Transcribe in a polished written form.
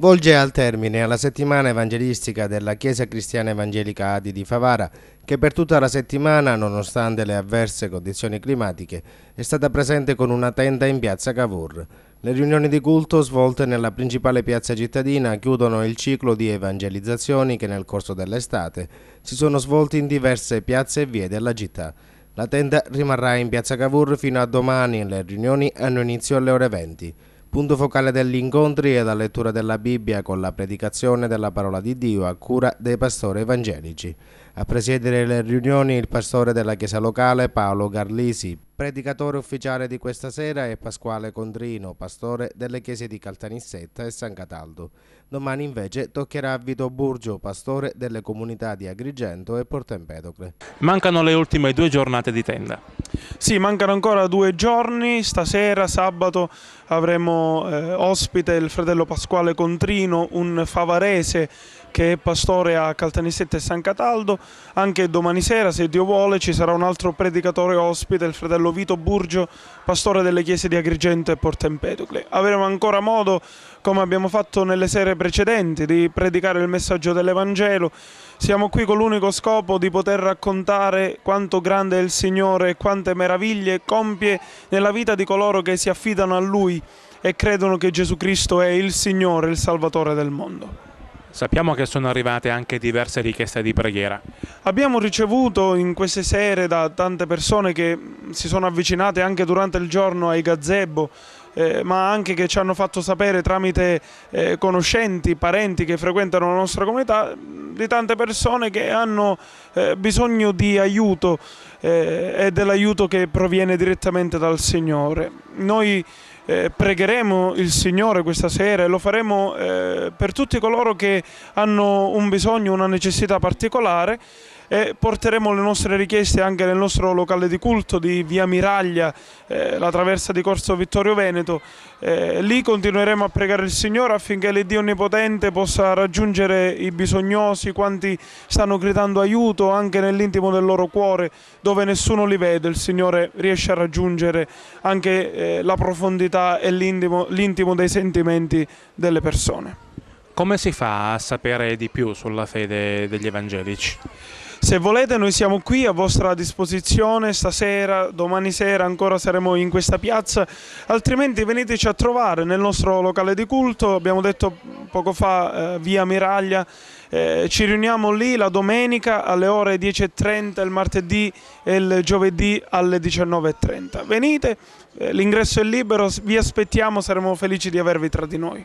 Volge al termine la settimana evangelistica della Chiesa Cristiana Evangelica Adi di Favara, che per tutta la settimana, nonostante le avverse condizioni climatiche, è stata presente con una tenda in piazza Cavour. Le riunioni di culto svolte nella principale piazza cittadina chiudono il ciclo di evangelizzazioni che nel corso dell'estate si sono svolti in diverse piazze e vie della città. La tenda rimarrà in piazza Cavour fino a domani e le riunioni hanno inizio alle ore 20. Punto focale degli incontri è la lettura della Bibbia con la predicazione della parola di Dio a cura dei pastori evangelici. A presiedere le riunioni il pastore della chiesa locale Paolo Garlisi. Predicatore ufficiale di questa sera è Pasquale Condrino, pastore delle chiese di Caltanissetta e San Cataldo. Domani invece toccherà a Vito Burgio, pastore delle comunità di Agrigento e Porto Empedocle. Mancano le ultime 2 giornate di tenda. Sì, mancano ancora 2 giorni. Stasera, sabato, avremo ospite il fratello Pasquale Condrino, un favarese che è pastore a Caltanissetta e San Cataldo. Anche domani sera, se Dio vuole, ci sarà un altro predicatore ospite, il fratello Vito Burgio, pastore delle chiese di Agrigento e Porto Empedocle. Avremo ancora modo, come abbiamo fatto nelle sere precedenti, di predicare il messaggio dell'Evangelo. Siamo qui con l'unico scopo di poter raccontare quanto grande è il Signore e quante meraviglie compie nella vita di coloro che si affidano a Lui e credono che Gesù Cristo è il Signore, il Salvatore del mondo. Sappiamo che sono arrivate anche diverse richieste di preghiera. Abbiamo ricevuto in queste sere da tante persone che si sono avvicinate anche durante il giorno ai gazebo, ma anche che ci hanno fatto sapere tramite conoscenti, parenti che frequentano la nostra comunità, di tante persone che hanno bisogno di aiuto e dell'aiuto che proviene direttamente dal Signore. Noi pregheremo il Signore questa sera e lo faremo per tutti coloro che hanno un bisogno, una necessità particolare, e porteremo le nostre richieste anche nel nostro locale di culto di Via Miraglia, la traversa di Corso Vittorio Veneto. Lì continueremo a pregare il Signore affinché l'Iddio Onnipotente possa raggiungere i bisognosi, quanti stanno gridando aiuto anche nell'intimo del loro cuore, dove nessuno li vede. Il Signore riesce a raggiungere anche la profondità e l'intimo dei sentimenti delle persone. Come si fa a sapere di più sulla fede degli evangelici? Se volete, noi siamo qui a vostra disposizione stasera, domani sera ancora saremo in questa piazza, altrimenti veniteci a trovare nel nostro locale di culto. Abbiamo detto poco fa Via Miraglia, ci riuniamo lì la domenica alle ore 10:30, il martedì e il giovedì alle 19:30. Venite, l'ingresso è libero, vi aspettiamo, saremo felici di avervi tra di noi.